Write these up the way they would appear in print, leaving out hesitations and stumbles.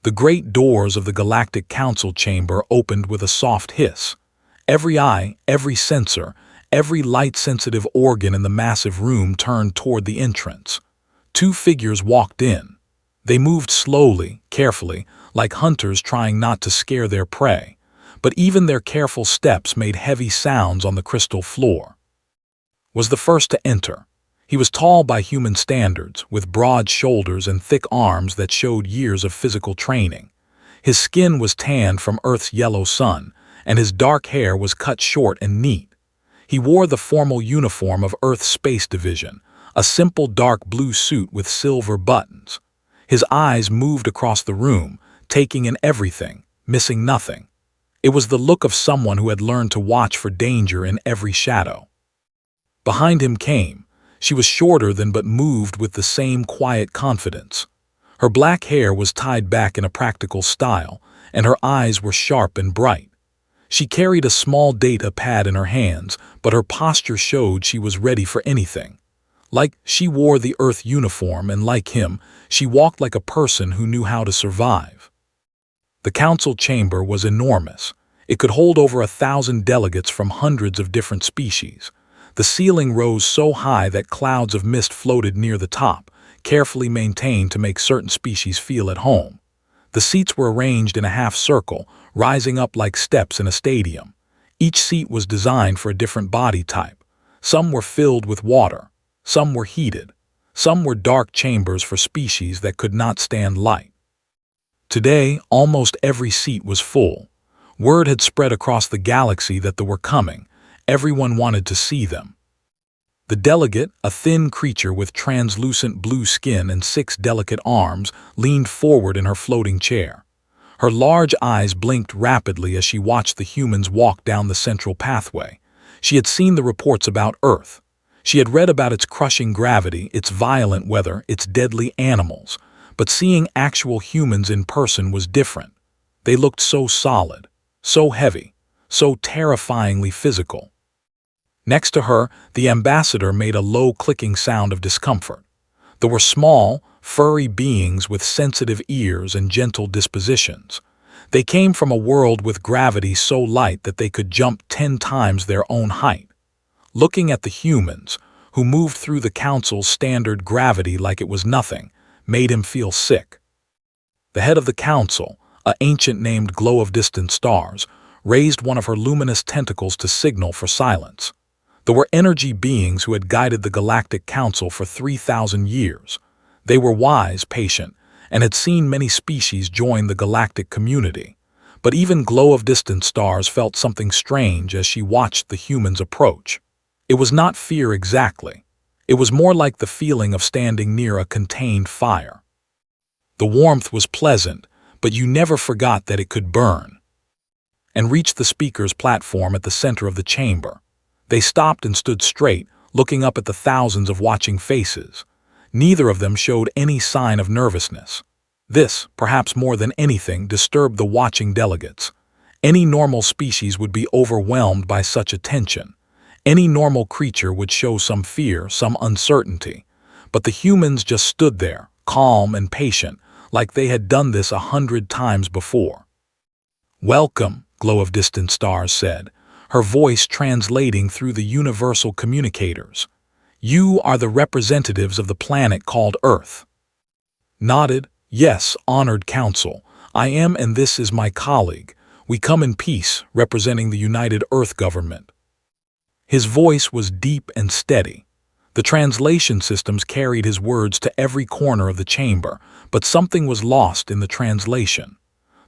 The great doors of the Galactic Council chamber opened with a soft hiss. Every eye, every sensor, every light-sensitive organ in the massive room turned toward the entrance. Two figures walked in. They moved slowly, carefully, like hunters trying not to scare their prey, but even their careful steps made heavy sounds on the crystal floor. Was the first to enter. He was tall by human standards, with broad shoulders and thick arms that showed years of physical training. His skin was tanned from Earth's yellow sun, and his dark hair was cut short and neat. He wore the formal uniform of Earth's Space Division, a simple dark blue suit with silver buttons. His eyes moved across the room, taking in everything, missing nothing. It was the look of someone who had learned to watch for danger in every shadow. Behind him came. She was shorter than but moved with the same quiet confidence. Her black hair was tied back in a practical style, and her eyes were sharp and bright. She carried a small data pad in her hands, but her posture showed she was ready for anything. Like she wore the Earth uniform, and like him, she walked like a person who knew how to survive. The council chamber was enormous. It could hold over 1,000 delegates from hundreds of different species. The ceiling rose so high that clouds of mist floated near the top, carefully maintained to make certain species feel at home. The seats were arranged in a half circle, rising up like steps in a stadium. Each seat was designed for a different body type. Some were filled with water. Some were heated. Some were dark chambers for species that could not stand light. Today, almost every seat was full. Word had spread across the galaxy that they were coming. Everyone wanted to see them. The delegate, a thin creature with translucent blue skin and 6 delicate arms, leaned forward in her floating chair. Her large eyes blinked rapidly as she watched the humans walk down the central pathway. She had seen the reports about Earth. She had read about its crushing gravity, its violent weather, its deadly animals. But seeing actual humans in person was different. They looked so solid, so heavy, so terrifyingly physical. Next to her, the ambassador made a low clicking sound of discomfort. There were small, furry beings with sensitive ears and gentle dispositions. They came from a world with gravity so light that they could jump 10 times their own height. Looking at the humans, who moved through the council's standard gravity like it was nothing, made him feel sick. The head of the council, an ancient named Glow of Distant Stars, raised one of her luminous tentacles to signal for silence. There were energy beings who had guided the Galactic Council for 3,000 years. They were wise, patient, and had seen many species join the galactic community. But even Glow of Distant Stars felt something strange as she watched the humans approach. It was not fear exactly. It was more like the feeling of standing near a contained fire. The warmth was pleasant, but you never forgot that it could burn. And reached the speaker's platform at the center of the chamber. They stopped and stood straight, looking up at the thousands of watching faces. Neither of them showed any sign of nervousness. This, perhaps more than anything, disturbed the watching delegates. Any normal species would be overwhelmed by such attention. Any normal creature would show some fear, some uncertainty. But the humans just stood there, calm and patient, like they had done this 100 times before. "Welcome," Glow of Distant Stars said, her voice translating through the universal communicators. "You are the representatives of the planet called Earth." Nodded, "Yes, honored council. I am, and this is my colleague. We come in peace, representing the United Earth government." His voice was deep and steady. The translation systems carried his words to every corner of the chamber, but something was lost in the translation.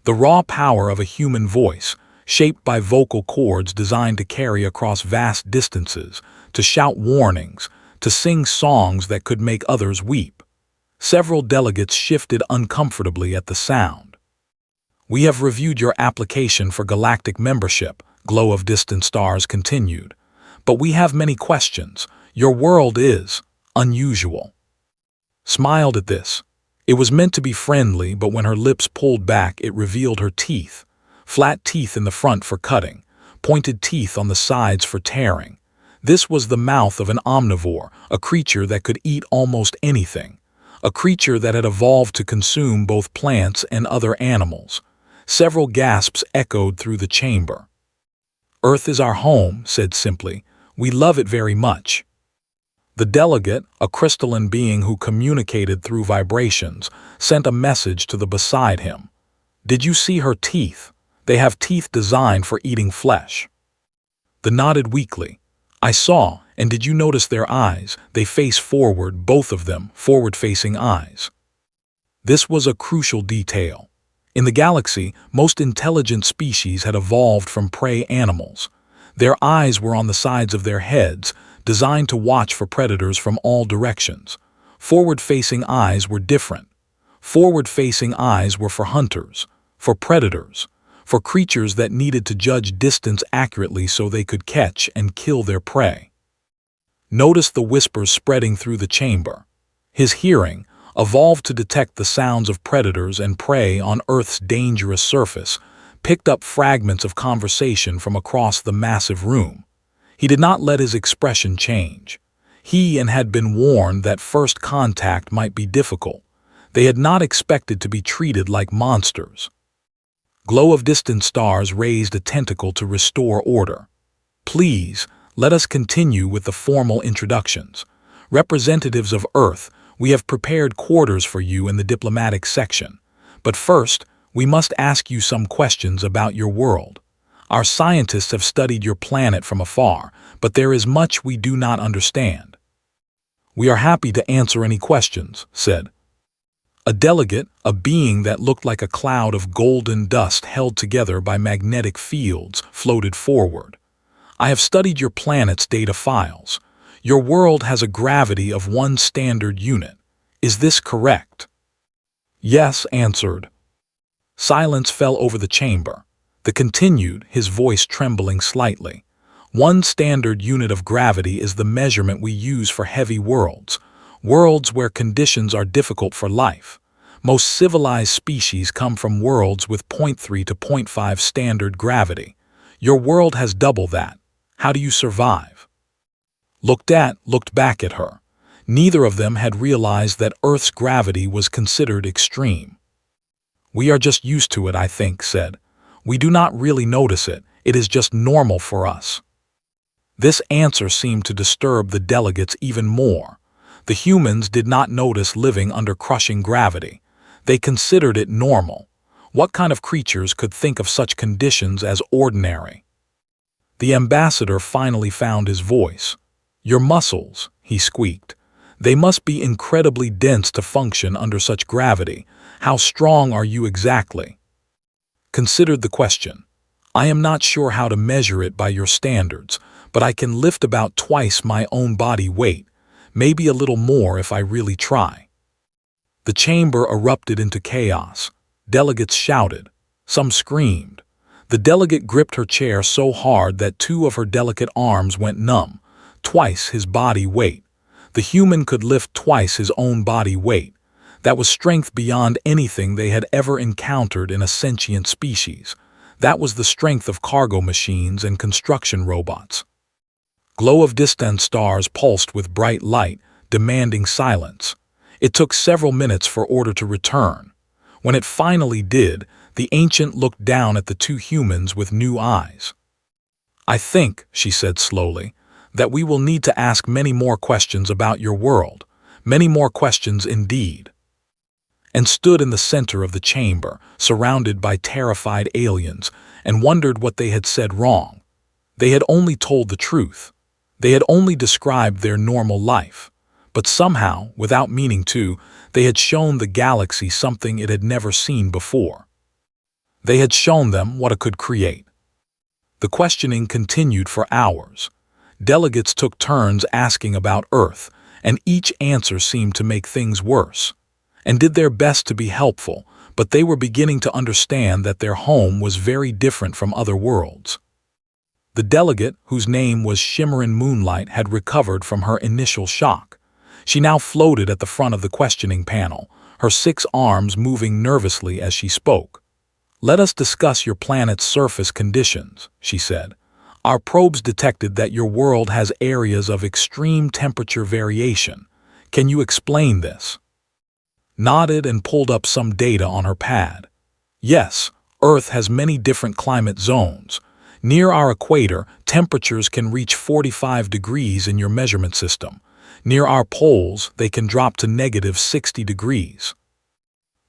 The raw power of a human voice, shaped by vocal cords designed to carry across vast distances, to shout warnings, to sing songs that could make others weep. Several delegates shifted uncomfortably at the sound. "We have reviewed your application for galactic membership," Glow of Distant Stars continued. "But we have many questions. Your world is unusual." Smiled at this. It was meant to be friendly, but when her lips pulled back, it revealed her teeth. Flat teeth in the front for cutting, pointed teeth on the sides for tearing. This was the mouth of an omnivore, a creature that could eat almost anything. a creature that had evolved to consume both plants and other animals. Several gasps echoed through the chamber. "Earth is our home," said simply. "We love it very much." The delegate, a crystalline being who communicated through vibrations, sent a message to the beside him. "Did you see her teeth? They have teeth designed for eating flesh." The nodded weakly. "I saw, and did you notice their eyes? They face forward, both of them, forward-facing eyes." This was a crucial detail. In the galaxy, most intelligent species had evolved from prey animals. Their eyes were on the sides of their heads, designed to watch for predators from all directions. Forward-facing eyes were different. Forward-facing eyes were for hunters, for predators, for creatures that needed to judge distance accurately so they could catch and kill their prey. Notice the whispers spreading through the chamber. His hearing, evolved to detect the sounds of predators and prey on Earth's dangerous surface, picked up fragments of conversation from across the massive room. He did not let his expression change. He had been warned that first contact might be difficult. They had not expected to be treated like monsters. Glow of distant stars raised a tentacle to restore order. "Please, let us continue with the formal introductions. Representatives of Earth, we have prepared quarters for you in the diplomatic section. But first, we must ask you some questions about your world. Our scientists have studied your planet from afar, but there is much we do not understand." "We are happy to answer any questions," said. A delegate, a being that looked like a cloud of golden dust held together by magnetic fields, floated forward. "I have studied your planet's data files. Your world has a gravity of 1 standard unit. Is this correct?" "Yes," answered. Silence fell over the chamber. The continued, his voice trembling slightly. 1 standard unit of gravity is the measurement we use for heavy worlds where conditions are difficult for life. Most civilized species come from worlds with 0.3 to 0.5 standard gravity. Your world has double that. How do you survive?" Looked back at her. Neither of them had realized that Earth's gravity was considered extreme. "We are just used to it, I think," said. "We do not really notice it. It is just normal for us." This answer seemed to disturb the delegates even more. The humans did not notice living under crushing gravity. They considered it normal. What kind of creatures could think of such conditions as ordinary? The ambassador finally found his voice. "Your muscles," he squeaked. "They must be incredibly dense to function under such gravity. How strong are you exactly?" Considered the question. "I am not sure how to measure it by your standards, but I can lift about twice my own body weight, maybe a little more if I really try." The chamber erupted into chaos. Delegates shouted. Some screamed. The delegate gripped her chair so hard that 2 of her delicate arms went numb. Twice his body weight. The human could lift twice his own body weight. That was strength beyond anything they had ever encountered in a sentient species. That was the strength of cargo machines and construction robots. Glow of distant stars pulsed with bright light, demanding silence. It took several minutes for order to return. When it finally did, the ancient looked down at the 2 humans with new eyes. "I think," she said slowly, "that we will need to ask many more questions about your world. Many more questions indeed." And stood in the center of the chamber, surrounded by terrified aliens, and wondered what they had said wrong. They had only told the truth. They had only described their normal life. But somehow, without meaning to, they had shown the galaxy something it had never seen before. They had shown them what it could create. The questioning continued for hours. Delegates took turns asking about Earth, and each answer seemed to make things worse, and did their best to be helpful, but they were beginning to understand that their home was very different from other worlds. The delegate, whose name was Shimmering Moonlight, had recovered from her initial shock. She now floated at the front of the questioning panel, her 6 arms moving nervously as she spoke. "Let us discuss your planet's surface conditions," she said. "Our probes detected that your world has areas of extreme temperature variation. Can you explain this?" nodded and pulled up some data on her pad. Yes, Earth has many different climate zones. Near our equator, temperatures can reach 45 degrees in your measurement system. Near our poles, they can drop to -60 degrees.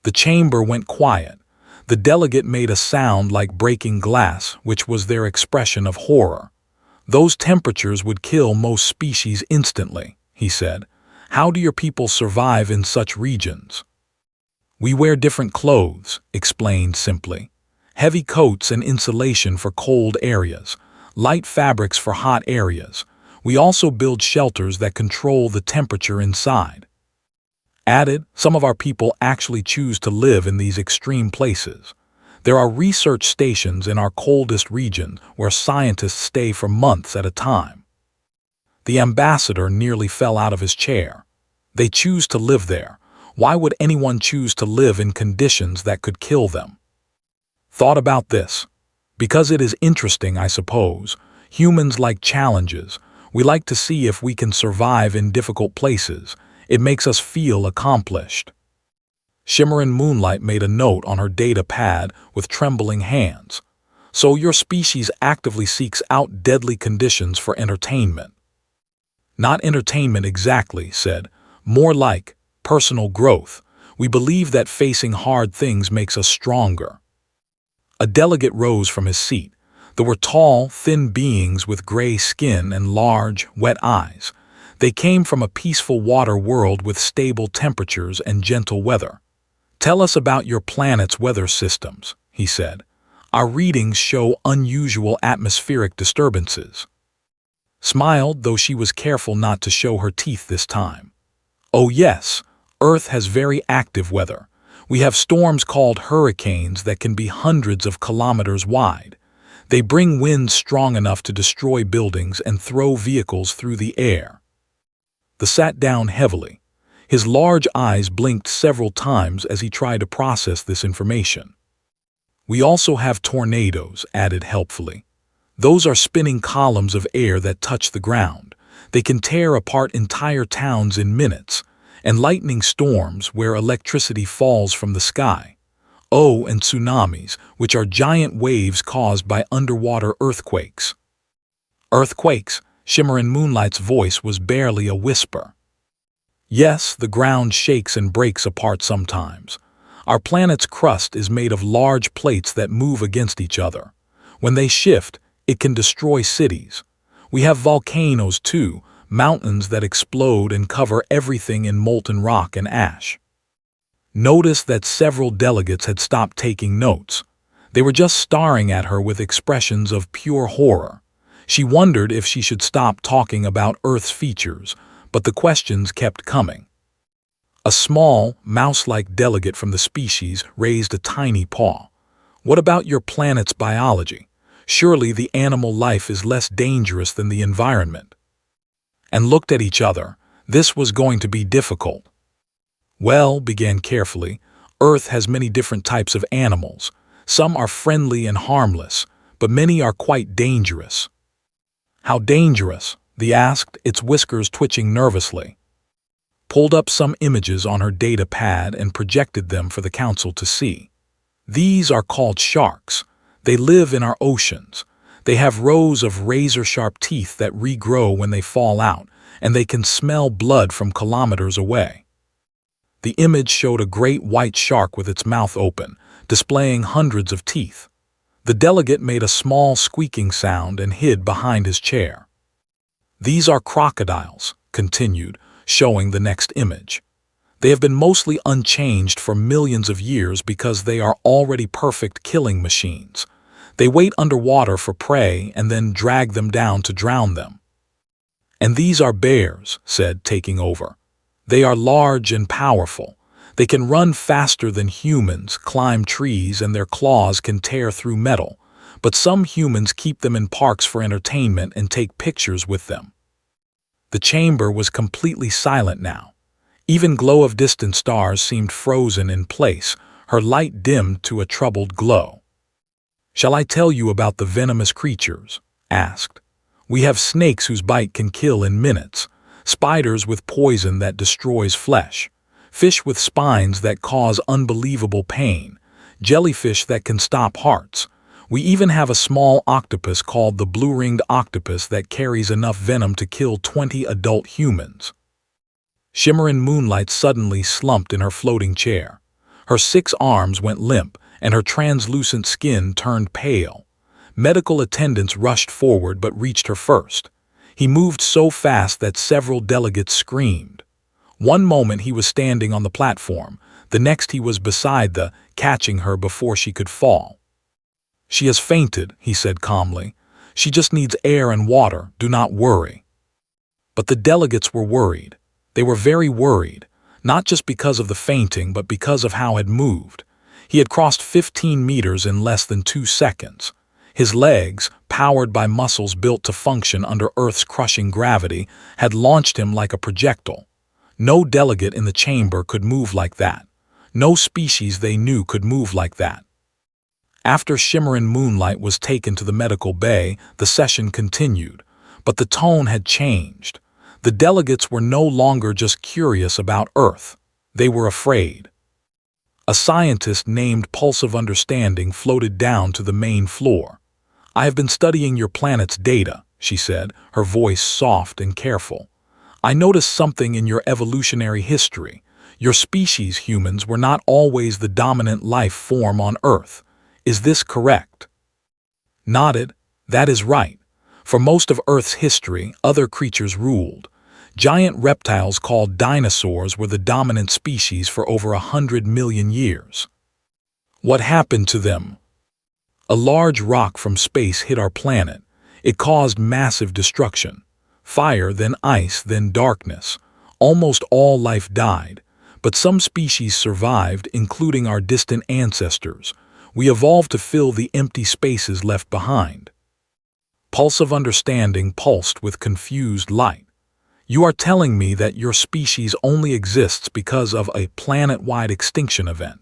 The chamber went quiet. The delegate made a sound like breaking glass, which was their expression of horror. Those temperatures would kill most species instantly, he said. How do your people survive in such regions? We wear different clothes, explained simply. Heavy coats and insulation for cold areas, light fabrics for hot areas. We also build shelters that control the temperature inside. Added, some of our people actually choose to live in these extreme places. There are research stations in our coldest region where scientists stay for months at a time. The ambassador nearly fell out of his chair. They choose to live there. Why would anyone choose to live in conditions that could kill them? Thought about this. Because it is interesting, I suppose. Humans like challenges. We like to see if we can survive in difficult places. It makes us feel accomplished. Shimmering Moonlight made a note on her data pad with trembling hands. So your species actively seeks out deadly conditions for entertainment. Not entertainment exactly, said. More like personal growth. We believe that facing hard things makes us stronger. A delegate rose from his seat. They were tall, thin beings with gray skin and large, wet eyes. They came from a peaceful water world with stable temperatures and gentle weather. Tell us about your planet's weather systems, he said. Our readings show unusual atmospheric disturbances. Smiled, though she was careful not to show her teeth this time. Oh yes, Earth has very active weather. We have storms called hurricanes that can be hundreds of kilometers wide. They bring winds strong enough to destroy buildings and throw vehicles through the air. The sat down heavily. His large eyes blinked several times as he tried to process this information. We also have tornadoes, added helpfully. Those are spinning columns of air that touch the ground. They can tear apart entire towns in minutes, and lightning storms where electricity falls from the sky. Oh, and tsunamis, which are giant waves caused by underwater earthquakes. Earthquakes? Shimmering Moonlight's voice was barely a whisper. Yes, the ground shakes and breaks apart sometimes. Our planet's crust is made of large plates that move against each other. When they shift, it can destroy cities. We have volcanoes too, mountains that explode and cover everything in molten rock and ash. Notice that several delegates had stopped taking notes. They were just staring at her with expressions of pure horror. She wondered if she should stop talking about Earth's features, but the questions kept coming. A small, mouse-like delegate from the species raised a tiny paw. What about your planet's biology? Surely the animal life is less dangerous than the environment. And looked at each other. This was going to be difficult. Well, began carefully, Earth has many different types of animals. Some are friendly and harmless, but many are quite dangerous. How dangerous? They asked, its whiskers twitching nervously. Pulled up some images on her data pad and projected them for the council to see. These are called sharks. They live in our oceans. They have rows of razor-sharp teeth that regrow when they fall out, and they can smell blood from kilometers away. The image showed a great white shark with its mouth open, displaying hundreds of teeth. The delegate made a small squeaking sound and hid behind his chair. These are crocodiles, continued, showing the next image. They have been mostly unchanged for millions of years because they are already perfect killing machines. They wait underwater for prey and then drag them down to drown them. And these are bears, said, taking over. They are large and powerful. They can run faster than humans, climb trees, and their claws can tear through metal. But some humans keep them in parks for entertainment and take pictures with them. The chamber was completely silent now. Even glow of distant stars seemed frozen in place, her light dimmed to a troubled glow. Shall I tell you about the venomous creatures? Asked. We have snakes whose bite can kill in minutes, spiders with poison that destroys flesh, fish with spines that cause unbelievable pain, jellyfish that can stop hearts. We even have a small octopus called the blue-ringed octopus that carries enough venom to kill 20 adult humans. Shimmering Moonlight suddenly slumped in her floating chair. Her 6 arms went limp, and her translucent skin turned pale. Medical attendants rushed forward but reached her first. He moved so fast that several delegates screamed. One moment he was standing on the platform, the next he was beside catching her before she could fall. "She has fainted," he said calmly. "She just needs air and water, do not worry." But the delegates were worried. They were very worried, not just because of the fainting but because of how it moved. He had crossed 15 meters in less than 2 seconds. His legs, powered by muscles built to function under Earth's crushing gravity, had launched him like a projectile. No delegate in the chamber could move like that. No species they knew could move like that. After Shimmering Moonlight was taken to the medical bay, the session continued, but the tone had changed. The delegates were no longer just curious about Earth. They were afraid. A scientist named Pulse of Understanding floated down to the main floor. "I have been studying your planet's data," she said, her voice soft and careful. "I noticed something in your evolutionary history. Your species, humans, were not always the dominant life form on Earth. Is this correct?" Nodded. "That is right. For most of Earth's history, other creatures ruled. Giant reptiles called dinosaurs were the dominant species for over 100 million years. What happened to them? A large rock from space hit our planet. It caused massive destruction. Fire, then ice, then darkness. Almost all life died, but some species survived, including our distant ancestors. We evolved to fill the empty spaces left behind." Pulse of Understanding pulsed with confused light. "You are telling me that your species only exists because of a planet-wide extinction event,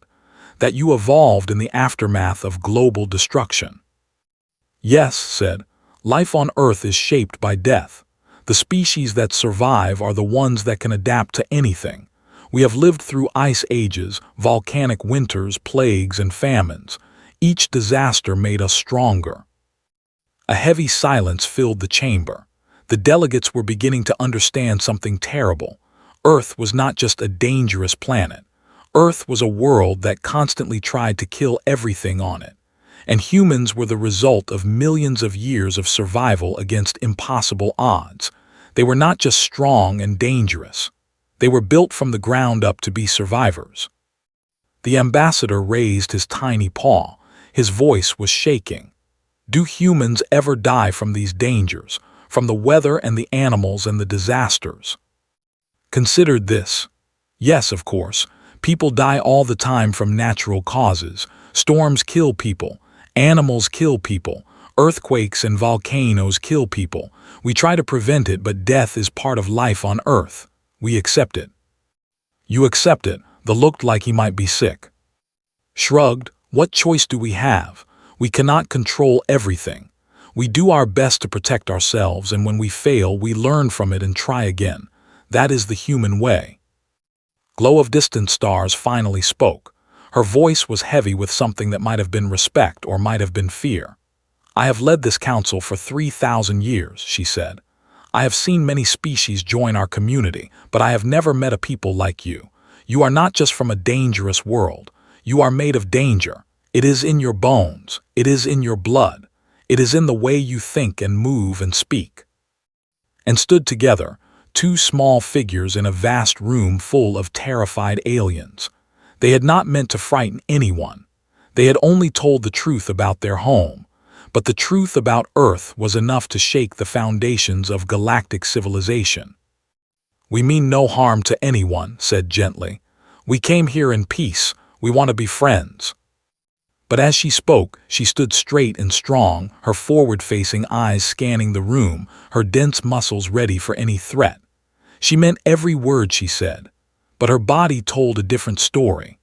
that you evolved in the aftermath of global destruction?" "Yes," said. "Life on Earth is shaped by death. The species that survive are the ones that can adapt to anything. We have lived through ice ages, volcanic winters, plagues, and famines. Each disaster made us stronger." A heavy silence filled the chamber. The delegates were beginning to understand something terrible. Earth was not just a dangerous planet. Earth was a world that constantly tried to kill everything on it. And humans were the result of millions of years of survival against impossible odds. They were not just strong and dangerous. They were built from the ground up to be survivors. The ambassador raised his tiny paw. His voice was shaking. "Do humans ever die from these dangers, from the weather and the animals and the disasters?" Considered this. Yes, of course. People die all the time from natural causes. Storms kill people. Animals kill people. Earthquakes and volcanoes kill people. We try to prevent it, but death is part of life on Earth. We accept it. "You accept it," the looked like he might be sick. Shrugged. "What choice do we have? We cannot control everything. We do our best to protect ourselves, and when we fail, we learn from it and try again. That is the human way." Glow of Distant Stars finally spoke. Her voice was heavy with something that might have been respect or might have been fear. "I have led this council for 3,000 years, she said. "I have seen many species join our community, but I have never met a people like you. You are not just from a dangerous world. You are made of danger. It is in your bones. It is in your blood. It is in the way you think and move and speak." And stood together, 2 small figures in a vast room full of terrified aliens. They had not meant to frighten anyone. They had only told the truth about their home. But the truth about Earth was enough to shake the foundations of galactic civilization. "We mean no harm to anyone," said gently. "We came here in peace. We want to be friends." But as she spoke, she stood straight and strong, her forward-facing eyes scanning the room, her dense muscles ready for any threat. She meant every word she said. But her body told a different story.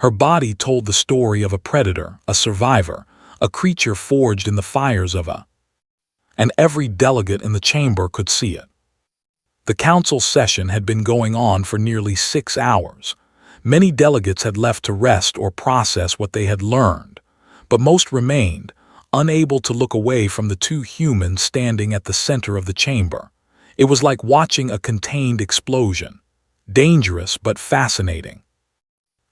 Her body told the story of a predator, a survivor, a creature forged in the fires of a... And every delegate in the chamber could see it. The council session had been going on for nearly 6 hours. Many delegates had left to rest or process what they had learned, but most remained, unable to look away from the two humans standing at the center of the chamber. It was like watching a contained explosion. Dangerous but fascinating.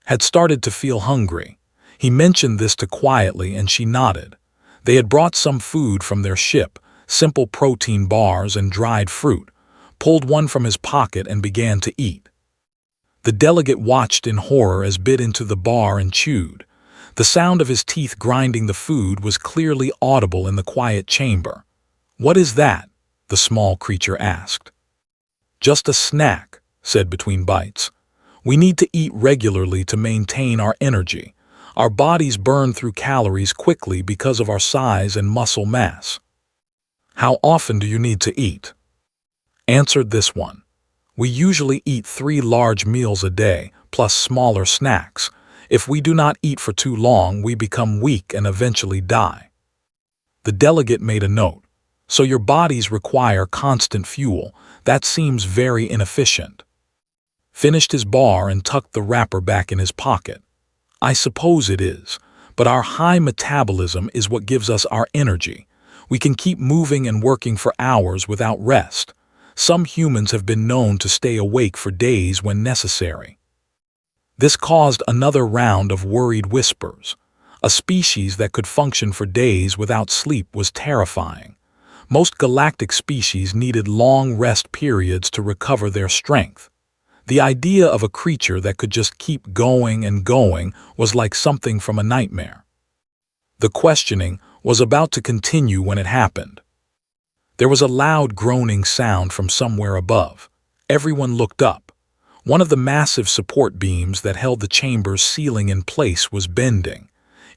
Had started to feel hungry. He mentioned this to quietly and she nodded. They had brought some food from their ship, simple protein bars and dried fruit, pulled one from his pocket and began to eat. The delegate watched in horror as bit into the bar and chewed. The sound of his teeth grinding the food was clearly audible in the quiet chamber. "What is that?" the small creature asked. "Just a snack," said between bites. "We need to eat regularly to maintain our energy. Our bodies burn through calories quickly because of our size and muscle mass." "How often do you need to eat?" Answered this one. "We usually eat 3 large meals a day, plus smaller snacks. If we do not eat for too long, we become weak and eventually die." The delegate made a note. "So your bodies require constant fuel. That seems very inefficient." Finished his bar and tucked the wrapper back in his pocket. "I suppose it is, but our high metabolism is what gives us our energy. We can keep moving and working for hours without rest. Some humans have been known to stay awake for days when necessary." This caused another round of worried whispers. A species that could function for days without sleep was terrifying. Most galactic species needed long rest periods to recover their strength. The idea of a creature that could just keep going and going was like something from a nightmare. The questioning was about to continue when it happened. There was a loud groaning sound from somewhere above. Everyone looked up. One of the massive support beams that held the chamber's ceiling in place was bending.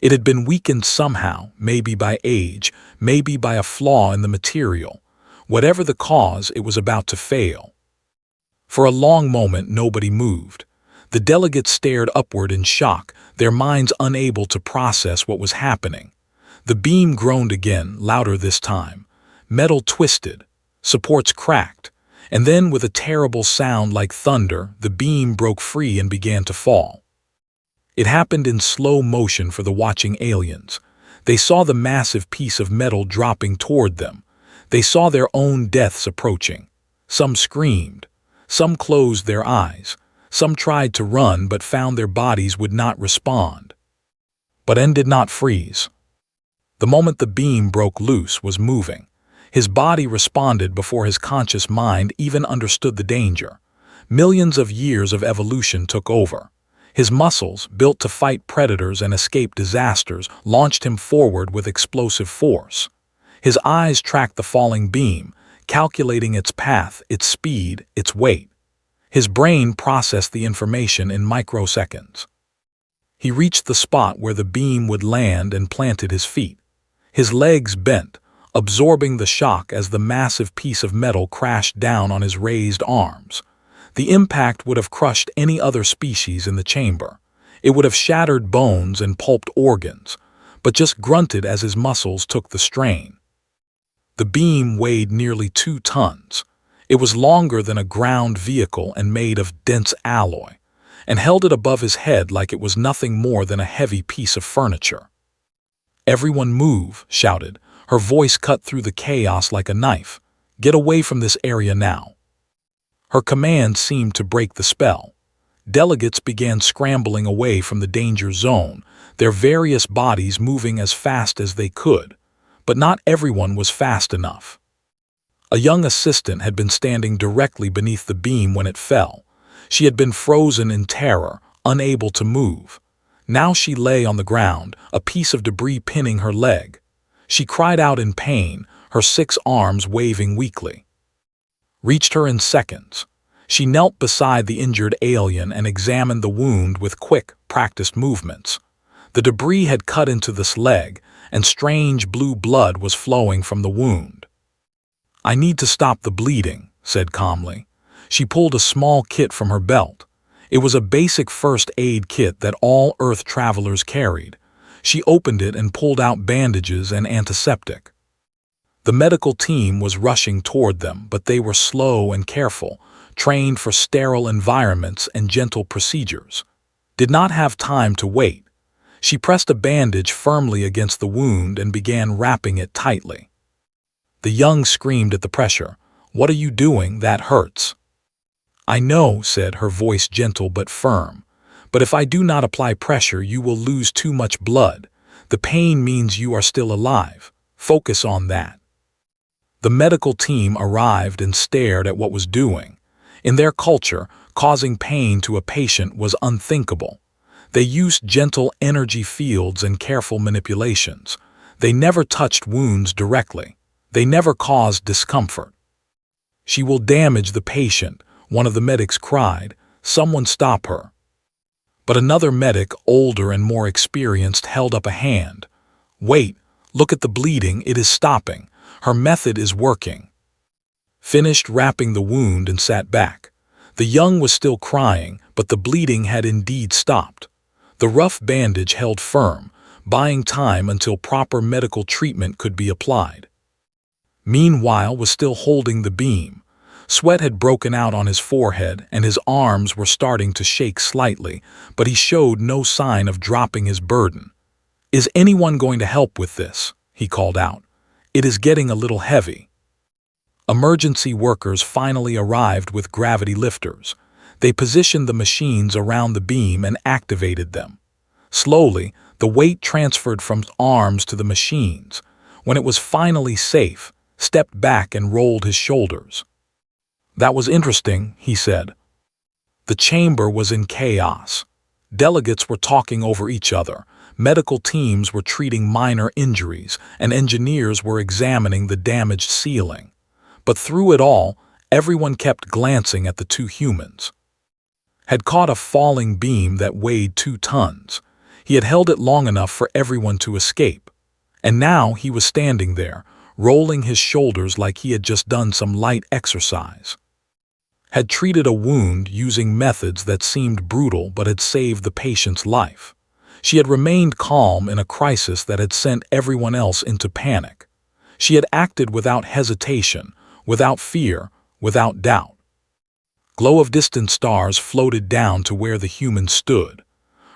It had been weakened somehow, maybe by age, maybe by a flaw in the material. Whatever the cause, it was about to fail. For a long moment, nobody moved. The delegates stared upward in shock, their minds unable to process what was happening. The beam groaned again, louder this time. Metal twisted, supports cracked, and then with a terrible sound like thunder, the beam broke free and began to fall. It happened in slow motion for the watching aliens. They saw the massive piece of metal dropping toward them. They saw their own deaths approaching. Some screamed. Some closed their eyes. Some tried to run but found their bodies would not respond. But N did not freeze. The moment the beam broke loose was moving. His body responded before his conscious mind even understood the danger. Millions of years of evolution took over. His muscles, built to fight predators and escape disasters, launched him forward with explosive force. His eyes tracked the falling beam, calculating its path, its speed, its weight. His brain processed the information in microseconds. He reached the spot where the beam would land and planted his feet. His legs bent, absorbing the shock as the massive piece of metal crashed down on his raised arms. The impact would have crushed any other species in the chamber. It would have shattered bones and pulped organs, but just grunted as his muscles took the strain. The beam weighed nearly 2 tons. It was longer than a ground vehicle and made of dense alloy, and held it above his head like it was nothing more than a heavy piece of furniture. "Everyone move," shouted. Her voice cut through the chaos like a knife. "Get away from this area now." Her command seemed to break the spell. Delegates began scrambling away from the danger zone, their various bodies moving as fast as they could. But not everyone was fast enough. A young assistant had been standing directly beneath the beam when it fell. She had been frozen in terror, unable to move. Now she lay on the ground, a piece of debris pinning her leg. She cried out in pain, her 6 arms waving weakly. Reached her in seconds. She knelt beside the injured alien and examined the wound with quick, practiced movements. The debris had cut into this leg, and strange blue blood was flowing from the wound. "I need to stop the bleeding," said calmly. She pulled a small kit from her belt. It was a basic first aid kit that all Earth travelers carried. She opened it and pulled out bandages and antiseptic. The medical team was rushing toward them, but they were slow and careful, trained for sterile environments and gentle procedures. did not have time to wait. She pressed a bandage firmly against the wound and began wrapping it tightly. The young screamed at the pressure. "What are you doing? That hurts." "I know," said her voice gentle but firm. "But if I do not apply pressure, you will lose too much blood. The pain means you are still alive. Focus on that." The medical team arrived and stared at what was doing. In their culture, causing pain to a patient was unthinkable. They used gentle energy fields and careful manipulations. They never touched wounds directly. They never caused discomfort. "She will damage the patient," one of the medics cried. "Someone stop her." But another medic, older and more experienced, held up a hand. "Wait, look at the bleeding, it is stopping. Her method is working." Finished wrapping the wound and sat back. The young was still crying, but the bleeding had indeed stopped. The rough bandage held firm, buying time until proper medical treatment could be applied. Meanwhile was still holding the beam. Sweat had broken out on his forehead and his arms were starting to shake slightly, but he showed no sign of dropping his burden. "Is anyone going to help with this?" he called out. "It is getting a little heavy." Emergency workers finally arrived with gravity lifters. They positioned the machines around the beam and activated them. Slowly, the weight transferred from arms to the machines. When it was finally safe, stepped back and rolled his shoulders. "That was interesting," he said. The chamber was in chaos. Delegates were talking over each other, medical teams were treating minor injuries, and engineers were examining the damaged ceiling. But through it all, everyone kept glancing at the two humans. Had caught a falling beam that weighed 2 tons. He had held it long enough for everyone to escape. And now he was standing there, rolling his shoulders like he had just done some light exercise. Had treated a wound using methods that seemed brutal but had saved the patient's life. She had remained calm in a crisis that had sent everyone else into panic. She had acted without hesitation, without fear, without doubt. Glow of distant stars floated down to where the human stood.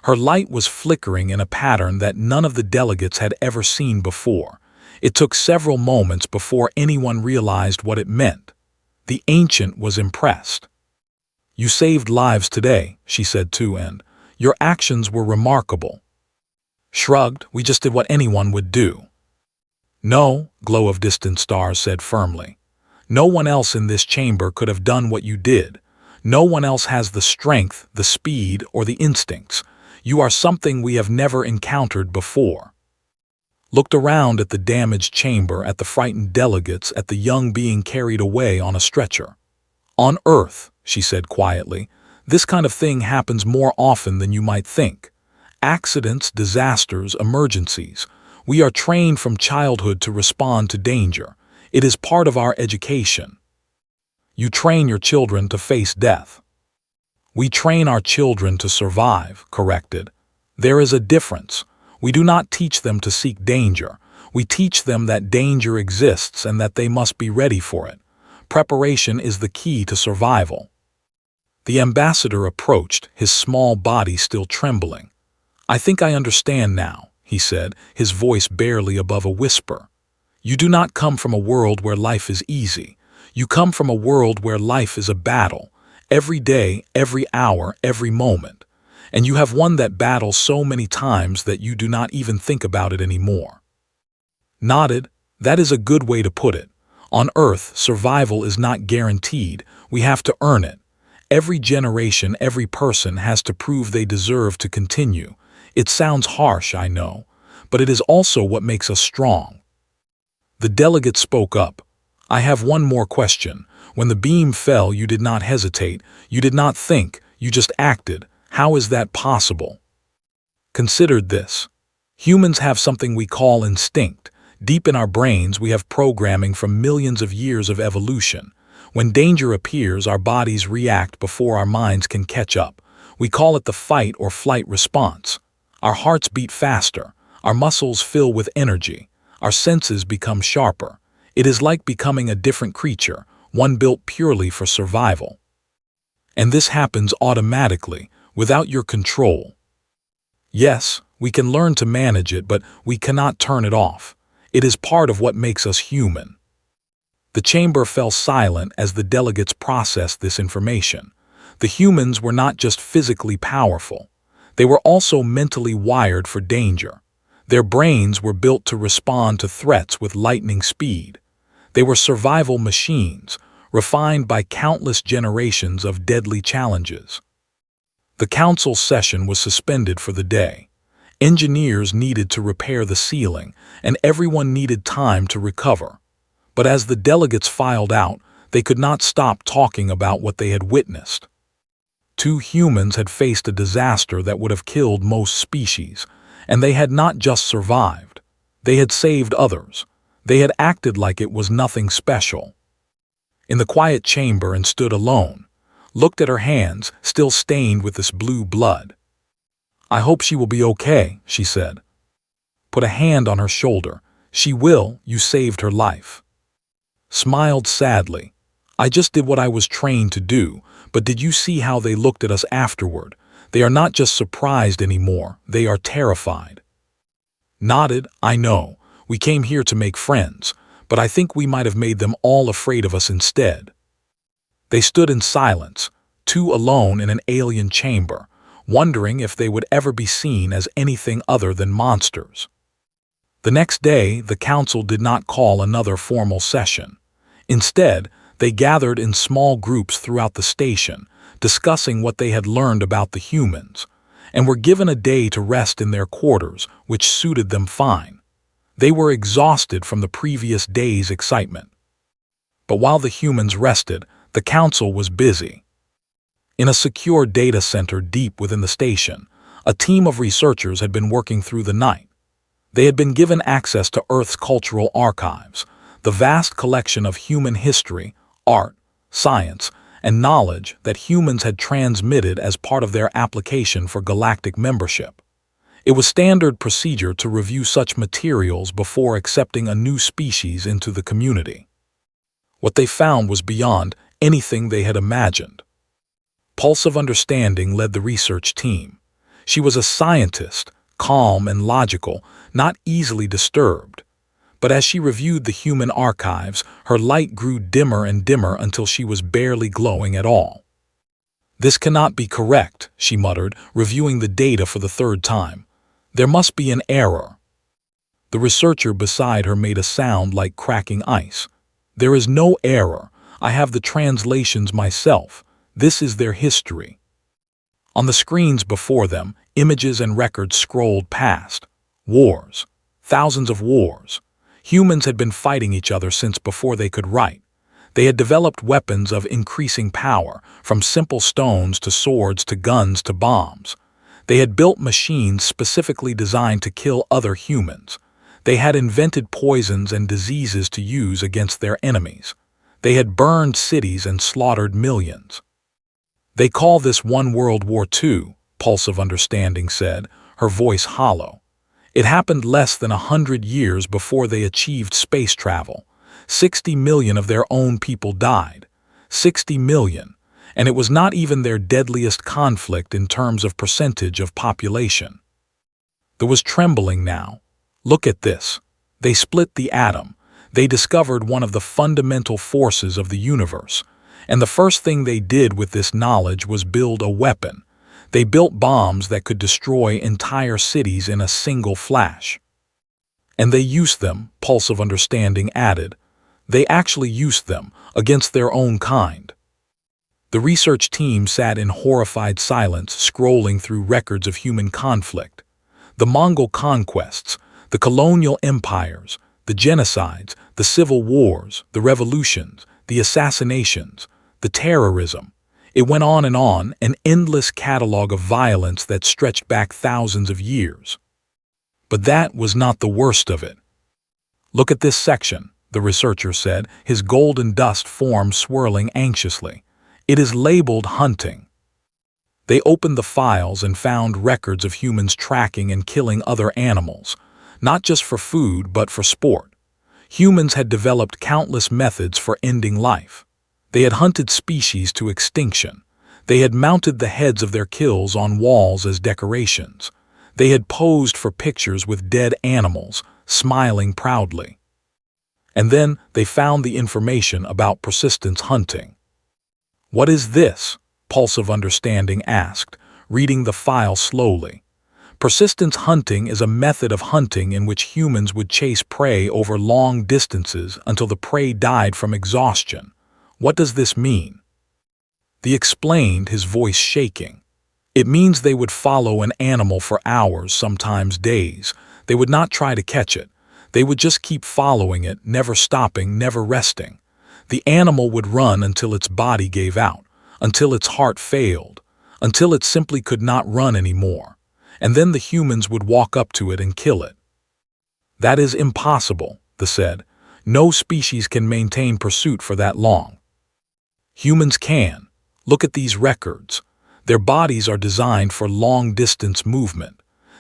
Her light was flickering in a pattern that none of the delegates had ever seen before. It took several moments before anyone realized what it meant. The ancient was impressed. "You saved lives today," she said too, "and your actions were remarkable." Shrugged, "We just did what anyone would do." "No," Glow of distant stars said firmly. "No one else in this chamber could have done what you did. No one else has the strength, the speed, or the instincts. You are something we have never encountered before." Looked around at the damaged chamber, at the frightened delegates, at the young being carried away on a stretcher. "On Earth," she said quietly, "this kind of thing happens more often than you might think. Accidents, disasters, emergencies. We are trained from childhood to respond to danger. It is part of our education. You train your children to face death. We train our children to survive," corrected. "There is a difference. We do not teach them to seek danger. We teach them that danger exists and that they must be ready for it. Preparation is the key to survival." The ambassador approached, his small body still trembling. "I think I understand now," he said, his voice barely above a whisper. "You do not come from a world where life is easy. You come from a world where life is a battle, every day, every hour, every moment. And you have won that battle so many times that you do not even think about it anymore." Nodded. "That is a good way to put it. On Earth, survival is not guaranteed. We have to earn it. Every generation, every person has to prove they deserve to continue. It sounds harsh, I know, but it is also what makes us strong." The delegate spoke up. "I have one more question. When the beam fell, you did not hesitate. You did not think. You just acted. How is that possible?" Considered this. Humans have something we call instinct. Deep in our brains, we have programming from millions of years of evolution. When danger appears, our bodies react before our minds can catch up. We call it the fight or flight response. Our hearts beat faster. Our muscles fill with energy. Our senses become sharper. It is like becoming a different creature, one built purely for survival. And this happens automatically. without your control. Yes, we can learn to manage it, but we cannot turn it off. It is part of what makes us human. The chamber fell silent as the delegates processed this information. The humans were not just physically powerful. They were also mentally wired for danger. Their brains were built to respond to threats with lightning speed. They were survival machines, refined by countless generations of deadly challenges. The council session was suspended for the day. Engineers needed to repair the ceiling, and everyone needed time to recover. But as the delegates filed out, they could not stop talking about what they had witnessed. 2 humans had faced a disaster that would have killed most species, and they had not just survived. They had saved others. They had acted like it was nothing special. In the quiet chamber and stood alone, looked at her hands, still stained with this blue blood. "I hope she will be okay," she said. Put a hand on her shoulder. "She will, you saved her life." Smiled sadly. "I just did what I was trained to do, but did you see how they looked at us afterward? They are not just surprised anymore, they are terrified." Nodded. "I know. We came here to make friends, but I think we might have made them all afraid of us instead." They stood in silence, 2 alone in an alien chamber, wondering if they would ever be seen as anything other than monsters. The next day, the council did not call another formal session. Instead, they gathered in small groups throughout the station, discussing what they had learned about the humans, and were given a day to rest in their quarters, which suited them fine. They were exhausted from the previous day's excitement. But while the humans rested, the council was busy. In a secure data center deep within the station, a team of researchers had been working through the night. They had been given access to Earth's cultural archives, the vast collection of human history, art, science, and knowledge that humans had transmitted as part of their application for galactic membership. It was standard procedure to review such materials before accepting a new species into the community. What they found was beyond anything they had imagined. Pulse of Understanding led the research team. She was a scientist, calm and logical, not easily disturbed. But as she reviewed the human archives, her light grew dimmer and dimmer until she was barely glowing at all. "This cannot be correct," she muttered, reviewing the data for the 3rd time. "There must be an error." The researcher beside her made a sound like cracking ice. "There is no error. I have the translations myself. This is their history." On the screens before them, images and records scrolled past. Wars. Thousands of wars. Humans had been fighting each other since before they could write. They had developed weapons of increasing power, from simple stones to swords to guns to bombs. They had built machines specifically designed to kill other humans. They had invented poisons and diseases to use against their enemies. They had burned cities and slaughtered millions. "They call this one World War II," Pulse of Understanding said, her voice hollow. "It happened less than 100 years before they achieved space travel. 60 million of their own people died. 60 million. And it was not even their deadliest conflict in terms of percentage of population." There was trembling now. "Look at this. They split the atom. They discovered one of the fundamental forces of the universe. And the first thing they did with this knowledge was build a weapon. They built bombs that could destroy entire cities in a single flash. And they used them," Pulse of Understanding added. "They actually used them against their own kind." The research team sat in horrified silence, scrolling through records of human conflict. The Mongol conquests, the colonial empires, the genocides, the civil wars, the revolutions, the assassinations, the terrorism. It went on, an endless catalog of violence that stretched back thousands of years. But that was not the worst of it. "Look at this section," the researcher said, his golden dust form swirling anxiously. "It is labeled hunting." They opened the files and found records of humans tracking and killing other animals, not just for food but for sport. Humans had developed countless methods for ending life. They had hunted species to extinction. They had mounted the heads of their kills on walls as decorations. They had posed for pictures with dead animals, smiling proudly. And then they found the information about persistence hunting. "What is this?" Pulse of Understanding asked, reading the file slowly. Persistence hunting is a method of hunting in which humans would chase prey over long distances until the prey died from exhaustion. What does this mean? The explained, his voice shaking. It means they would follow an animal for hours, sometimes days. They would not try to catch it. They would just keep following it, never stopping, never resting. The animal would run until its body gave out, until its heart failed, until it simply could not run anymore. And then the humans would walk up to it and kill it. "That is impossible," they said. "No species can maintain pursuit for that long." "Humans can. Look at these records. Their bodies are designed for long-distance movement.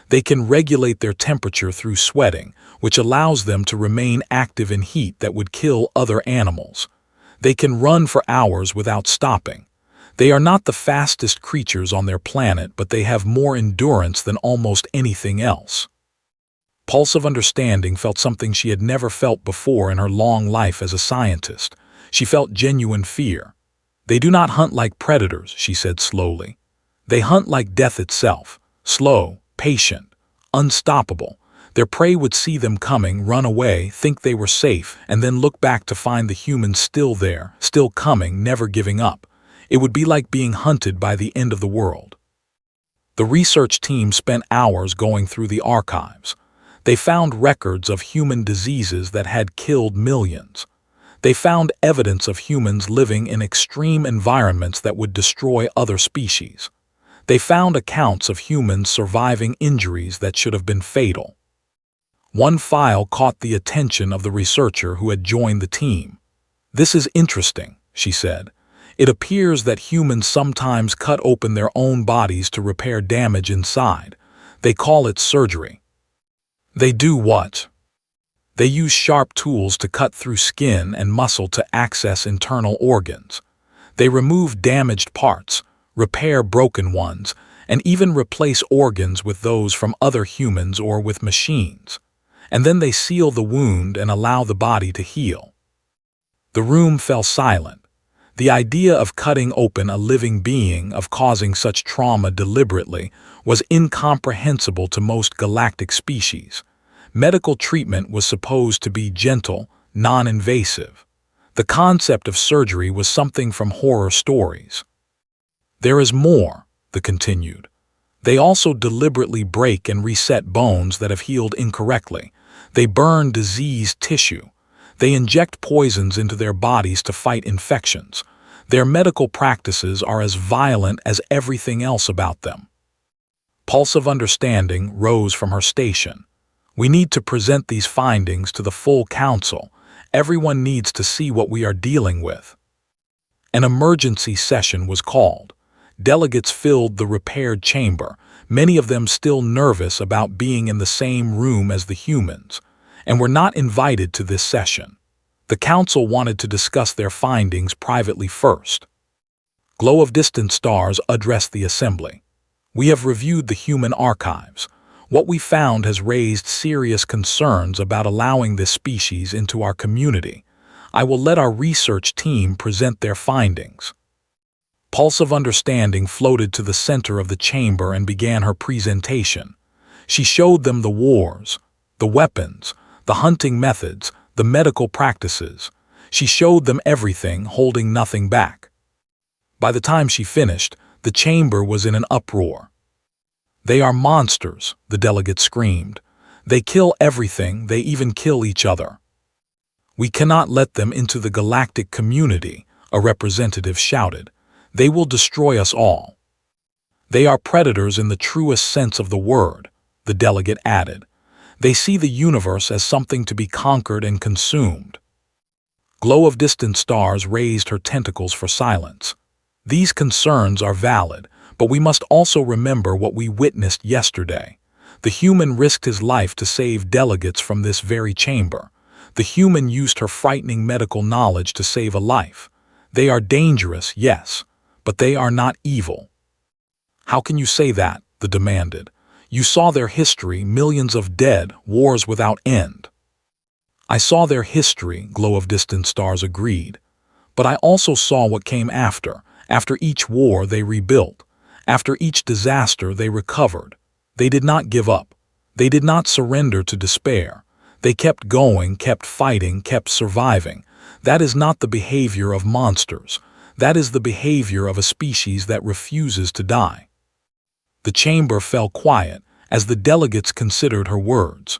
They can regulate their temperature through sweating, which allows them to remain active in heat that would kill other animals. They can run for hours without stopping. They are not the fastest creatures on their planet, but they have more endurance than almost anything else." Pulse of Understanding felt something she had never felt before in her long life as a scientist. She felt genuine fear. "They do not hunt like predators," she said slowly. "They hunt like death itself, slow, patient, unstoppable. Their prey would see them coming, run away, think they were safe, and then look back to find the humans still there, still coming, never giving up. It would be like being hunted by the end of the world." The research team spent hours going through the archives. They found records of human diseases that had killed millions. They found evidence of humans living in extreme environments that would destroy other species. They found accounts of humans surviving injuries that should have been fatal. One file caught the attention of the researcher who had joined the team. "This is interesting," she said. "It appears that humans sometimes cut open their own bodies to repair damage inside. They call it surgery." "They do what?" "They use sharp tools to cut through skin and muscle to access internal organs. They remove damaged parts, repair broken ones, and even replace organs with those from other humans or with machines. And then they seal the wound and allow the body to heal." The room fell silent. The idea of cutting open a living being, of causing such trauma deliberately, was incomprehensible to most galactic species. Medical treatment was supposed to be gentle, non-invasive. The concept of surgery was something from horror stories. "There is more," they continued. "They also deliberately break and reset bones that have healed incorrectly. They burn diseased tissue. They inject poisons into their bodies to fight infections. Their medical practices are as violent as everything else about them." Pulse of Understanding rose from her station. "We need to present these findings to the full council. Everyone needs to see what we are dealing with." An emergency session was called. Delegates filled the repaired chamber, many of them still nervous about being in the same room as the humans, and were not invited to this session. The council wanted to discuss their findings privately first. Glow of Distant Stars addressed the assembly. "We have reviewed the human archives. What we found has raised serious concerns about allowing this species into our community. I will let our research team present their findings." Pulse of Understanding floated to the center of the chamber and began her presentation. She showed them the wars, the weapons, the hunting methods, the medical practices. She showed them everything, holding nothing back. By the time she finished, the chamber was in an uproar. "They are monsters," the delegate screamed. "They kill everything, they even kill each other." "We cannot let them into the galactic community," a representative shouted. "They will destroy us all." "They are predators in the truest sense of the word," the delegate added. "They see the universe as something to be conquered and consumed." Glow of Distant Stars raised her tentacles for silence. "These concerns are valid, but we must also remember what we witnessed yesterday. The human risked his life to save delegates from this very chamber. The human used her frightening medical knowledge to save a life. They are dangerous, yes, but they are not evil." "How can you say that?" they demanded. "You saw their history, millions of dead, wars without end." "I saw their history," Glow of Distant Stars agreed. "But I also saw what came after. After each war they rebuilt. After each disaster they recovered. They did not give up. They did not surrender to despair. They kept going, kept fighting, kept surviving. That is not the behavior of monsters. That is the behavior of a species that refuses to die." The chamber fell quiet as the delegates considered her words.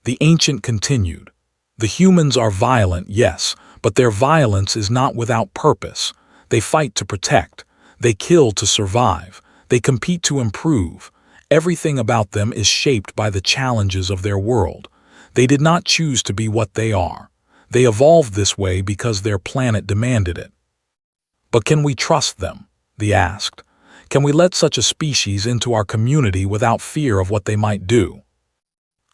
The ancient continued. "The humans are violent, yes, but their violence is not without purpose. They fight to protect. They kill to survive. They compete to improve. Everything about them is shaped by the challenges of their world. They did not choose to be what they are. They evolved this way because their planet demanded it." "But can we trust them?" they asked. "Can we let such a species into our community without fear of what they might do?"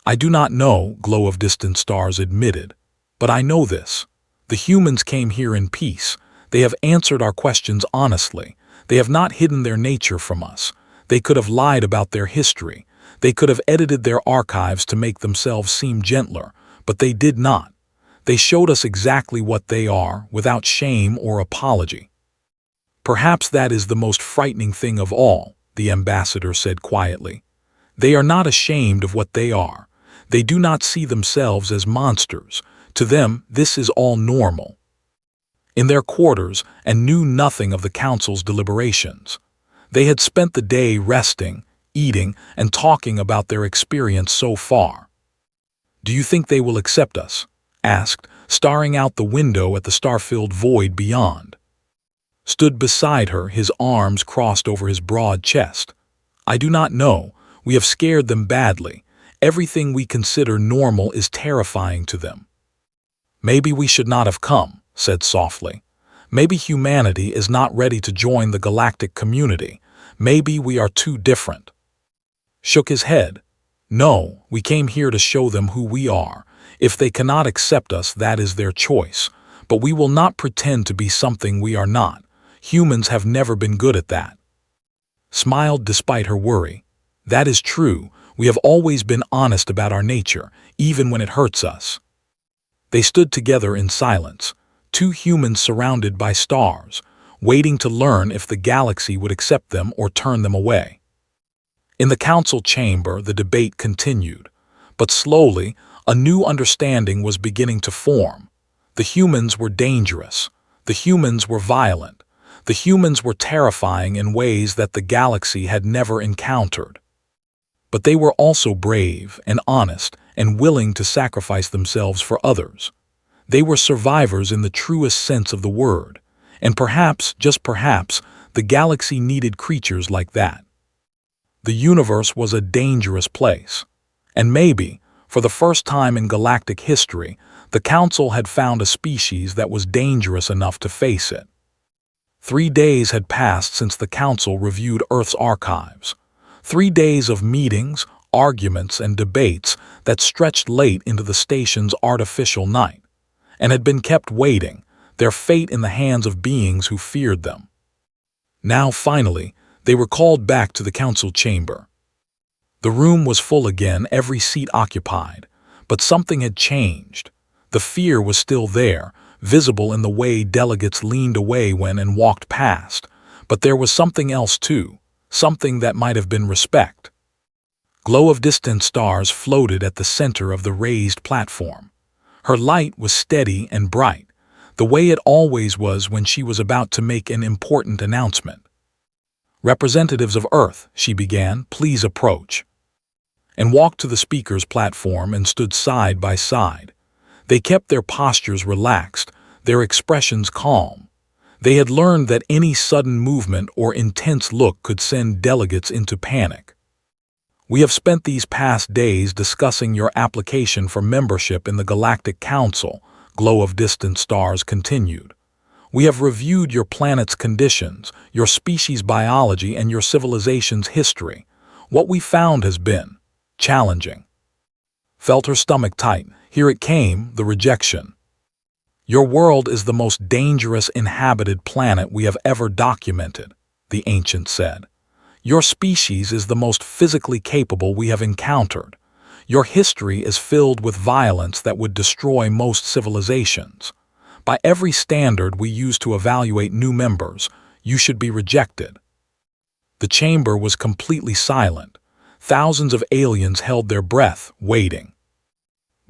"I do not know," Glow of Distant Stars admitted. "But I know this. The humans came here in peace. They have answered our questions honestly. They have not hidden their nature from us. They could have lied about their history. They could have edited their archives to make themselves seem gentler, but they did not. They showed us exactly what they are, without shame or apology." "Perhaps that is the most frightening thing of all," the ambassador said quietly. "They are not ashamed of what they are. They do not see themselves as monsters. To them, this is all normal." In their quarters, and knew nothing of the council's deliberations. They had spent the day resting, eating, and talking about their experience so far. "Do you think they will accept us?" asked, staring out the window at the star-filled void beyond. Stood beside her, his arms crossed over his broad chest. "I do not know. We have scared them badly. Everything we consider normal is terrifying to them." "Maybe we should not have come," said softly. "Maybe humanity is not ready to join the galactic community. Maybe we are too different." Shook his head. "No, we came here to show them who we are. If they cannot accept us, that is their choice. But we will not pretend to be something we are not. Humans have never been good at that." Smiled despite her worry. "That is true. We have always been honest about our nature, even when it hurts us." They stood together in silence, two humans surrounded by stars, waiting to learn if the galaxy would accept them or turn them away. In the council chamber, the debate continued, but slowly, a new understanding was beginning to form. The humans were dangerous. The humans were violent. The humans were terrifying in ways that the galaxy had never encountered. But they were also brave and honest and willing to sacrifice themselves for others. They were survivors in the truest sense of the word, and perhaps, just perhaps, the galaxy needed creatures like that. The universe was a dangerous place, and maybe, for the first time in galactic history, the Council had found a species that was dangerous enough to face it. 3 days had passed since the Council reviewed Earth's archives. 3 days of meetings, arguments, and debates that stretched late into the station's artificial night, and had been kept waiting, their fate in the hands of beings who feared them. Now, finally, they were called back to the council chamber. The room was full again, every seat occupied, but something had changed. The fear was still there, visible in the way delegates leaned away when and walked past, but there was something else too, something that might have been respect. Glow of Distant Stars floated at the center of the raised platform. Her light was steady and bright, the way it always was when she was about to make an important announcement. "Representatives of Earth," she began, "please approach," and walked to the speaker's platform and stood side by side. They kept their postures relaxed, their expressions calm. They had learned that any sudden movement or intense look could send delegates into panic. "We have spent these past days discussing your application for membership in the Galactic Council," Glow of Distant Stars continued. "We have reviewed your planet's conditions, your species' biology, and your civilization's history. What we found has been challenging." Felt her stomach tight. Here it came, the rejection. Your world is the most dangerous inhabited planet we have ever documented, the ancient said. Your species is the most physically capable we have encountered. Your history is filled with violence that would destroy most civilizations. By every standard we use to evaluate new members, you should be rejected. The chamber was completely silent. Thousands of aliens held their breath, waiting.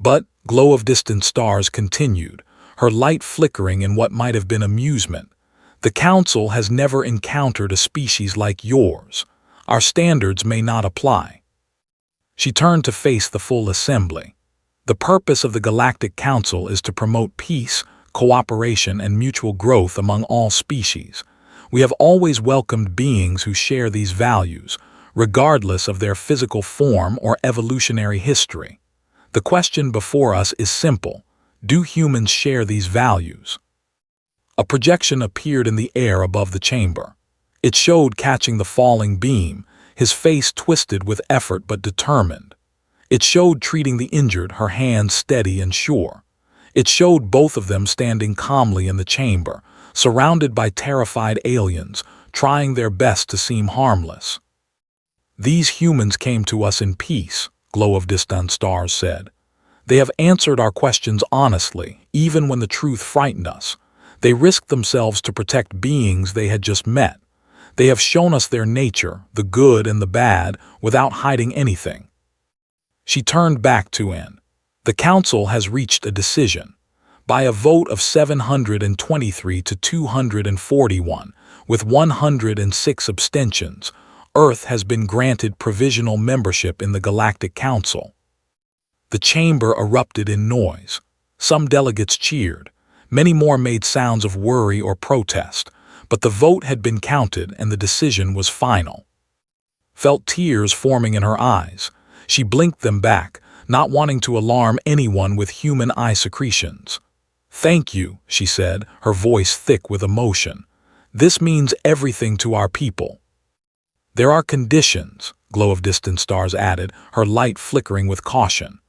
But Glow of Distant Stars continued, her light flickering in what might have been amusement. The Council has never encountered a species like yours. Our standards may not apply. She turned to face the full assembly. The purpose of the Galactic Council is to promote peace, cooperation, and mutual growth among all species. We have always welcomed beings who share these values, regardless of their physical form or evolutionary history. The question before us is simple. Do humans share these values? A projection appeared in the air above the chamber. It showed catching the falling beam, his face twisted with effort but determined. It showed treating the injured, her hands steady and sure. It showed both of them standing calmly in the chamber, surrounded by terrified aliens, trying their best to seem harmless. These humans came to us in peace, Glow of Distant Stars said. They have answered our questions honestly, even when the truth frightened us. They risked themselves to protect beings they had just met. They have shown us their nature, the good and the bad, without hiding anything. She turned back to Anne. The Council has reached a decision. By a vote of 723 to 241, with 106 abstentions, Earth has been granted provisional membership in the Galactic Council. The chamber erupted in noise. Some delegates cheered. Many more made sounds of worry or protest, but the vote had been counted and the decision was final. Felt tears forming in her eyes. She blinked them back, not wanting to alarm anyone with human eye secretions. "Thank you," she said, her voice thick with emotion. "This means everything to our people." "There are conditions," Glow of Distant Stars added, her light flickering with caution.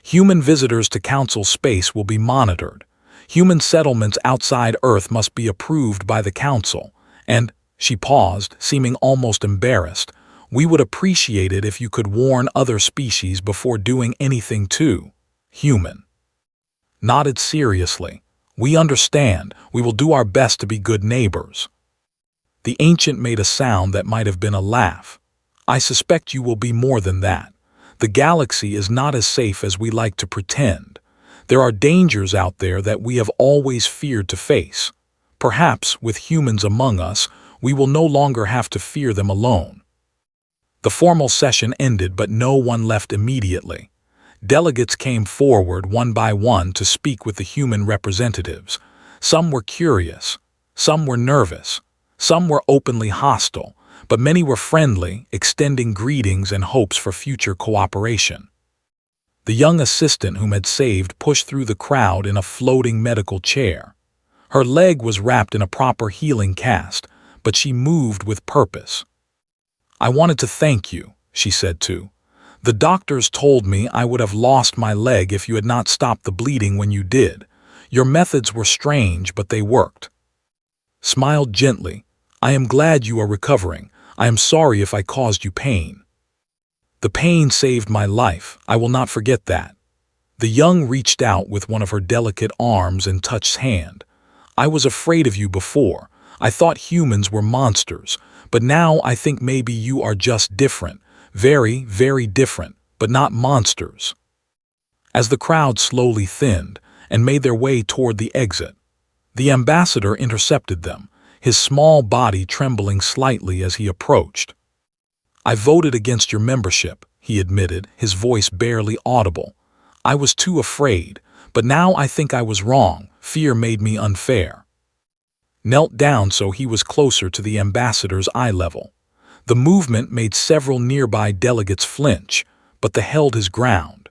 "Human visitors to Council space will be monitored. Human settlements outside Earth must be approved by the Council. And," she paused, seeming almost embarrassed, "we would appreciate it if you could warn other species before doing anything to human." Nodded seriously. "We understand. We will do our best to be good neighbors." The ancient made a sound that might have been a laugh. "I suspect you will be more than that. The galaxy is not as safe as we like to pretend. There are dangers out there that we have always feared to face. Perhaps, with humans among us, we will no longer have to fear them alone." The formal session ended, but no one left immediately. Delegates came forward one by one to speak with the human representatives. Some were curious, some were nervous, some were openly hostile, but many were friendly, extending greetings and hopes for future cooperation. The young assistant whom had saved pushed through the crowd in a floating medical chair. Her leg was wrapped in a proper healing cast, but she moved with purpose. "I wanted to thank you," she said too. "The doctors told me I would have lost my leg if you had not stopped the bleeding when you did. Your methods were strange, but they worked." Smiled gently. "I am glad you are recovering. I am sorry if I caused you pain." "The pain saved my life. I will not forget that." The young reached out with one of her delicate arms and touched his hand. "I was afraid of you before. I thought humans were monsters, but now I think maybe you are just different. Very, very different, but not monsters." As the crowd slowly thinned and made their way toward the exit, the ambassador intercepted them, his small body trembling slightly as he approached. "I voted against your membership," he admitted, his voice barely audible. "I was too afraid, but now I think I was wrong. Fear made me unfair." Knelt down so he was closer to the ambassador's eye level. The movement made several nearby delegates flinch, but they held his ground.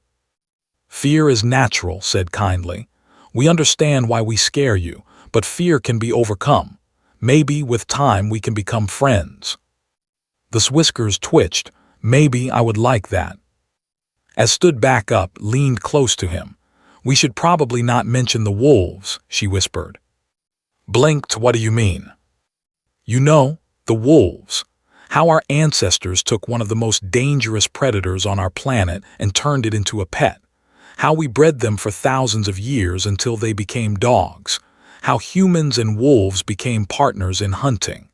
"Fear is natural," said kindly. "We understand why we scare you, but fear can be overcome. Maybe with time we can become friends." The whiskers twitched. "Maybe I would like that." As stood back up, leaned close to him. We should probably not mention the wolves, she whispered. Blinked, what do you mean? You know, the wolves. How our ancestors took one of the most dangerous predators on our planet and turned it into a pet. How we bred them for thousands of years until they became dogs. How humans and wolves became partners in hunting.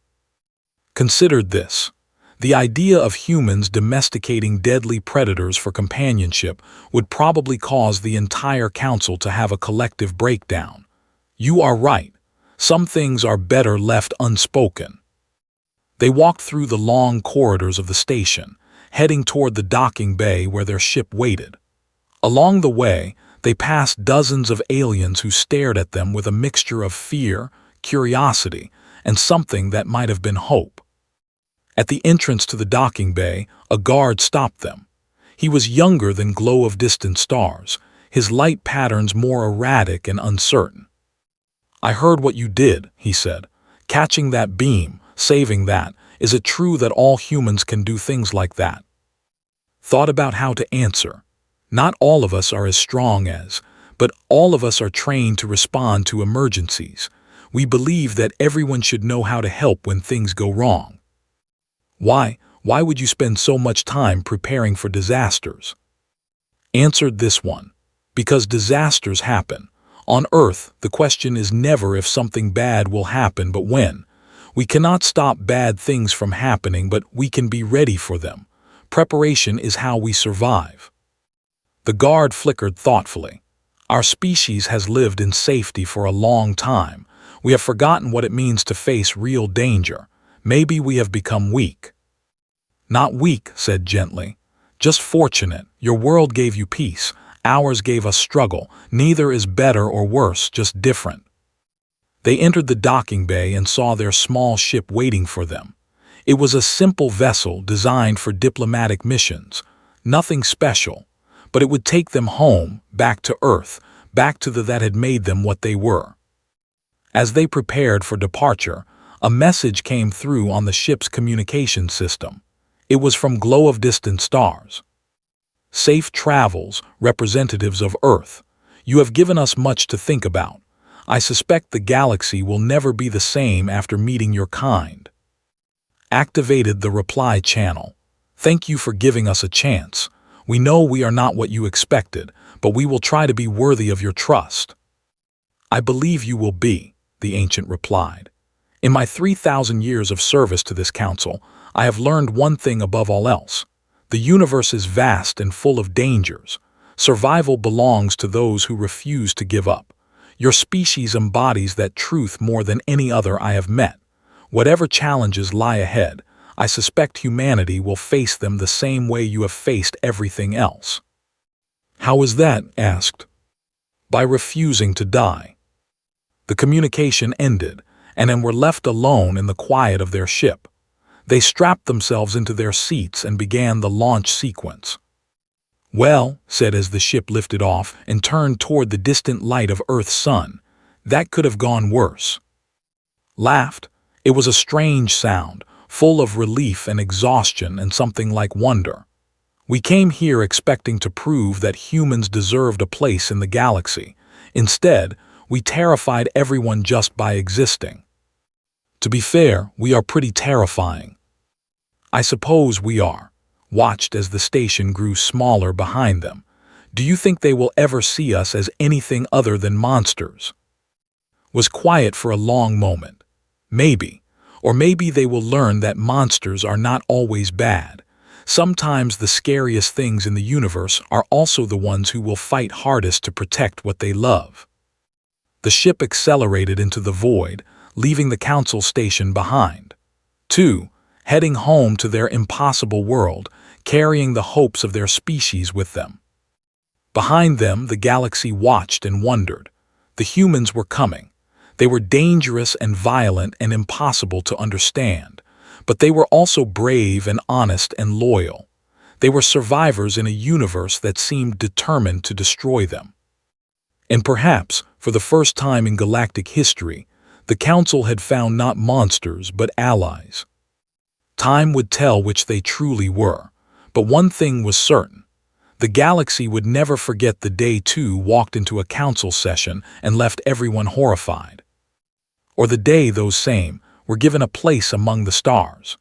Considered this. The idea of humans domesticating deadly predators for companionship would probably cause the entire council to have a collective breakdown. You are right. Some things are better left unspoken. They walked through the long corridors of the station, heading toward the docking bay where their ship waited. Along the way, they passed dozens of aliens who stared at them with a mixture of fear, curiosity, and something that might have been hope. At the entrance to the docking bay, a guard stopped them. He was younger than glow of distant stars, his light patterns more erratic and uncertain. I heard what you did, he said. Catching that beam, saving that. Is it true that all humans can do things like that? Thought about how to answer. Not all of us are as strong as, but all of us are trained to respond to emergencies. We believe that everyone should know how to help when things go wrong. Why would you spend so much time preparing for disasters? Answered this one. Because disasters happen. On Earth, the question is never if something bad will happen, but when. We cannot stop bad things from happening, but we can be ready for them. Preparation is how we survive. The guard flickered thoughtfully. Our species has lived in safety for a long time. We have forgotten what it means to face real danger. Maybe we have become weak. Not weak, said gently. Just fortunate. Your world gave you peace. Ours gave us struggle. Neither is better or worse, just different. They entered the docking bay and saw their small ship waiting for them. It was a simple vessel designed for diplomatic missions. Nothing special. But it would take them home, back to Earth, back to that had made them what they were. As they prepared for departure, a message came through on the ship's communication system. It was from glow of distant stars. Safe travels, representatives of Earth. You have given us much to think about. I suspect the galaxy will never be the same after meeting your kind. Activated the reply channel. Thank you for giving us a chance. We know we are not what you expected, but we will try to be worthy of your trust. I believe you will be, the ancient replied. In my 3,000 years of service to this council, I have learned one thing above all else. The universe is vast and full of dangers. Survival belongs to those who refuse to give up. Your species embodies that truth more than any other I have met. Whatever challenges lie ahead, I suspect humanity will face them the same way you have faced everything else. How is that? Asked. By refusing to die. The communication ended, and then were left alone in the quiet of their ship. They strapped themselves into their seats and began the launch sequence. Well, said as the ship lifted off and turned toward the distant light of Earth's sun, that could have gone worse. Laughed. It was a strange sound, full of relief and exhaustion and something like wonder. We came here expecting to prove that humans deserved a place in the galaxy. Instead, we terrified everyone just by existing. To be fair, we are pretty terrifying. I suppose we are. Watched as the station grew smaller behind them. Do you think they will ever see us as anything other than monsters? Was quiet for a long moment. Maybe. Or maybe they will learn that monsters are not always bad. Sometimes the scariest things in the universe are also the ones who will fight hardest to protect what they love. The ship accelerated into the void, leaving the council station behind. 2. Heading home to their impossible world, carrying the hopes of their species with them. Behind them, the galaxy watched and wondered. The humans were coming. They were dangerous and violent and impossible to understand, but they were also brave and honest and loyal. They were survivors in a universe that seemed determined to destroy them. And perhaps, for the first time in galactic history, the Council had found not monsters but allies. Time would tell which they truly were, but one thing was certain. The galaxy would never forget the day two walked into a council session and left everyone horrified. Or the day those same were given a place among the stars.